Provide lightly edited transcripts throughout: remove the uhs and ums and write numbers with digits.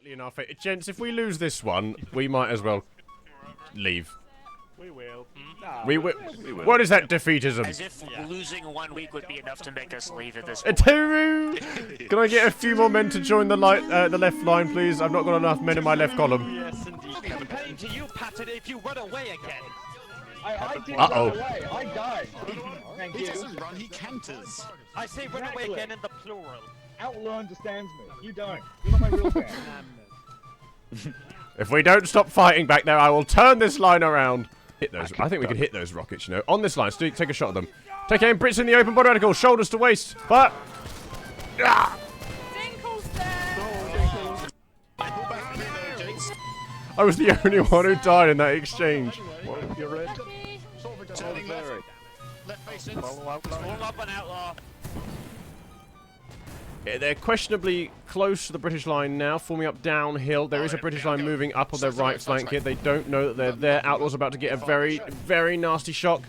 In our fate. Gents, if we lose this one, we might as well leave. We will. We will. What is that defeatism? As if losing 1 week would be enough to make us leave at this A point. Teru! Can I get a few more men to join the left line, please? I've not got enough men in my left column. Yes, indeed. Campaign to you, Patton, if you run away again. I didn't Uh-oh. run away. I died. Thank He you. doesn't run, he canters. I say run away again in the plural. Outlaw understands me. You don't. You're not my real fan. If we don't stop fighting back there, I will turn this line around. Hit those. I think we could hit those rockets, you know. On this line, take a shot at them. Take aim, Brits in the open, body radical, shoulders to waist. But... Ah! I was the only one who died in that exchange. You're red. Turning left. Left facing. Follow Outlaw. Pull up an outlaw. Yeah, they're questionably close to the British line now, forming up downhill. There is a British line moving up on their right flank here. They don't know that they're there. Outlaw's about to get a very, very nasty shock.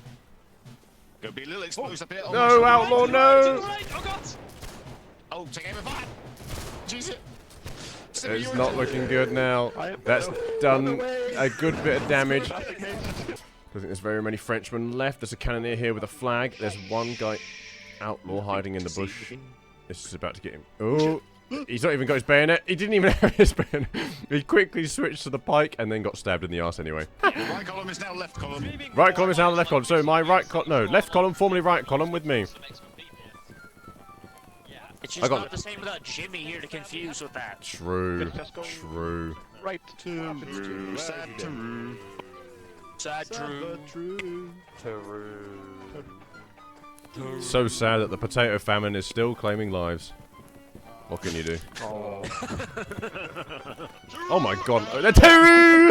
Go be a little exposed up here. No, Outlaw, no! Oh god! Oh, take aim and fire. Jesus. It's not looking good now. That's done a good bit of damage. I don't think there's very many Frenchmen left. There's a cannoneer here with a flag. There's one guy, Outlaw, hiding in the bush. This is about to get him. Oh, he's not even got his bayonet. He didn't even have his bayonet. He quickly switched to the pike and then got stabbed in the arse anyway. Right column is now left column. Right column is now left column. So my left column, formerly right column with me. It's I just got not the same without Jimmy here to confuse with that. True. True. Right. True, sad true. Sad true. So sad that the potato famine is still claiming lives. What can you do? Oh. Oh my god. The Teru!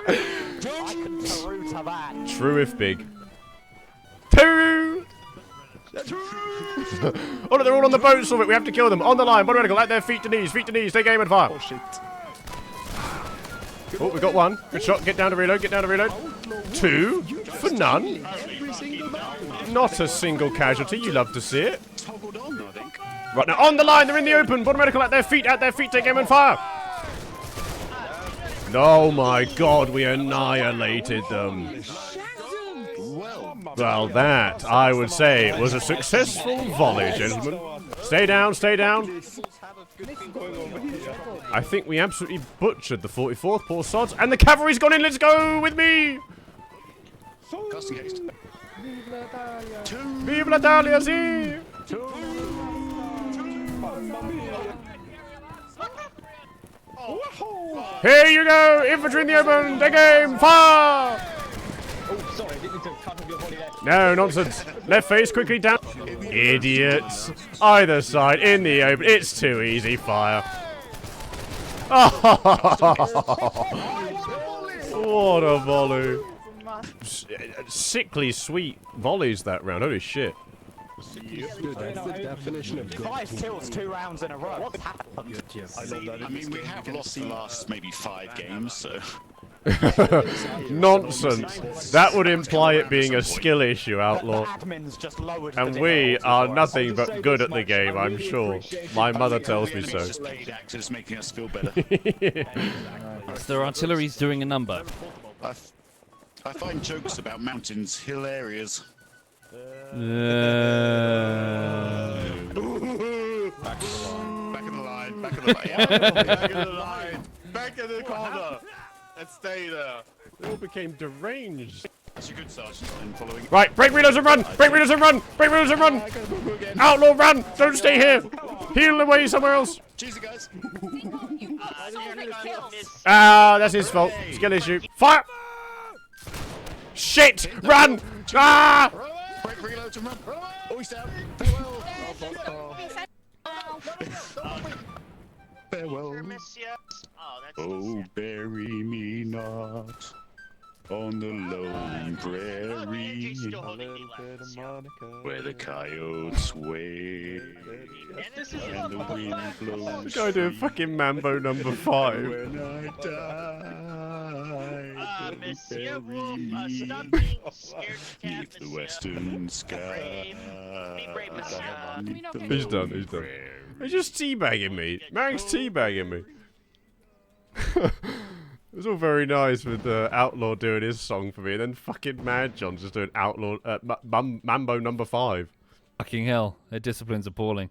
I can Peru to that. True if big. Teru! Oh no, they're all on the boat, Solvit. We have to kill them. On the line, body radical, at their feet to knees, take aim and fire. Oh shit. Oh, we got one. Good shot. Get down to reload, get down to reload. Two? For none? Not a single casualty, you love to see it. Toggled on, I think. Right now, on the line, they're in the open. Body radical at their feet, take aim and fire. Oh my god, we annihilated them. Well, that, I would say, was a successful volley, gentlemen. Stay down, stay down. I think we absolutely butchered the 44th, poor sods. And the cavalry's gone in, let's go with me! Casting haste. Vive la Dahlia, si! Here you go! Infantry in the open! Take aim! Fire! Oh, sorry. I didn't mean to cut off your body there. No, nonsense. Left face, quickly down. Idiots. Either side, in the open. It's too easy, fire. What a volley. Sickly sweet volleys that round. Holy shit. That's the definition of good. 5 kills 2 rounds in a row. What's happened? I mean, we have lost the last maybe 5 games, so... Nonsense. That would imply it being a skill issue, Outlaw. Admin's just lowered And the we difficulty are for us. nothing but good at the game, I'm sure. My mother tells me so. Just paid actors making us feel better. So their artillery's doing a number. I find jokes about mountains hilarious. Back in the line, back in the line. Back in the line. Back in the corner. And stay there. They all became deranged. That's a good sergeant line following. Right, break reloads and run! Break reloads and run! Break reloads and run! Outlaw, run! Don't stay here! Heal away somewhere else! Cheesy guys. Ah, that's his fault. Skill issue. Fire! Shit! Run! Ah! Break reload and run. Oh, he's down. Farewell. Oh, bury me not on the lone prairie where the coyotes wait and the wind blows. Go do fucking Mambo number 5. When I die, Monsieur bury Wolf, me stop being scared cat, beneath the Monsieur. western sky. Be brave, Monsieur. He's done, he's done. He's just teabagging me. Max teabagging me. It was all very nice with Outlaw doing his song for me, and then fucking Mad John just doing Outlaw Mambo number 5. Fucking hell, their discipline's appalling.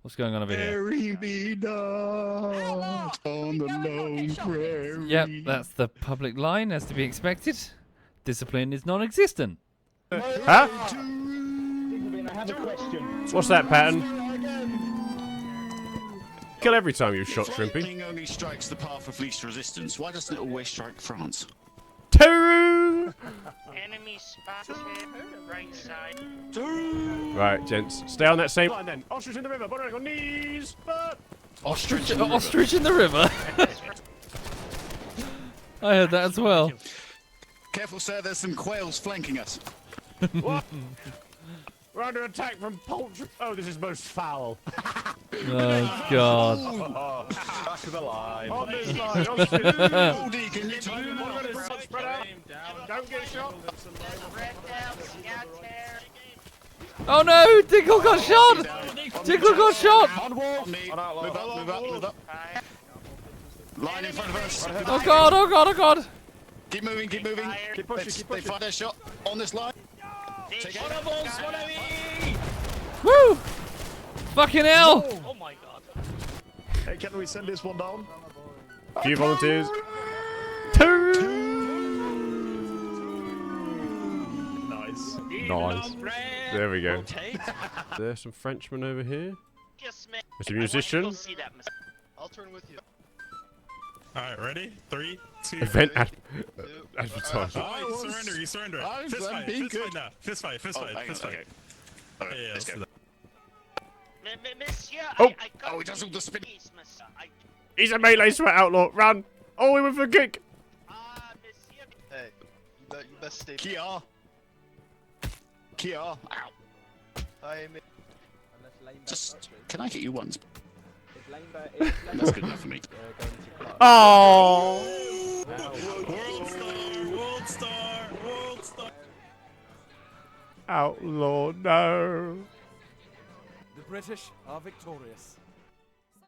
What's going on over here? Bury me not on the lone prairie. Yep, that's the public line, as to be expected. Discipline is non-existent. Huh? Digby, I have a question. What's that pattern? Kill every time you shot Shrimpy. Lightning only strikes the path of least resistance. Why doesn't it always strike France? Two! Enemy spotted. Right side. Right, gents. Stay on that same line then. Ostrich in the river, bordering on knees. Ostrich. Ostrich in the river. I heard that as well. Careful, sir. There's some quails flanking us. What? We're under attack from poultry. Oh, this is most foul. Oh, God. Back to the line. On this line, Ostrich. Goldie, can you time Spread out. Don't get shot. Red down. Scout tear. Oh no, Tickle got shot! Tickle got shot! On Wolf. Move up, move up. Line in front of us. Oh God, oh God, oh God! Keep moving, keep moving. Keep pushing, keep They pushing. fired their shot on this line. Take it. Woo! Fucking hell! Oh my god. Hey, can we send this one down? Few volunteers. Two! Nice. Nice. There we go. There's some Frenchmen over here. Just man. There's a musician. Go see that. I'll turn with you. Alright, ready? 3, 2, Event advertising. Oh, you surrender. Fist fight, fist fight now. Fist fight, fist fight, fist fight. Okay, Yeah, let's go. Monsieur, Oh. I got he does all the spin. monsieur. He's a melee sweat outlaw. Run! Oh, we went for a kick. Monsieur. Hey, you best stay. Kia. Ow. I am. Just, can I hit you once? That's good enough for me. Oh! World star. Outlaw, no. The British are victorious.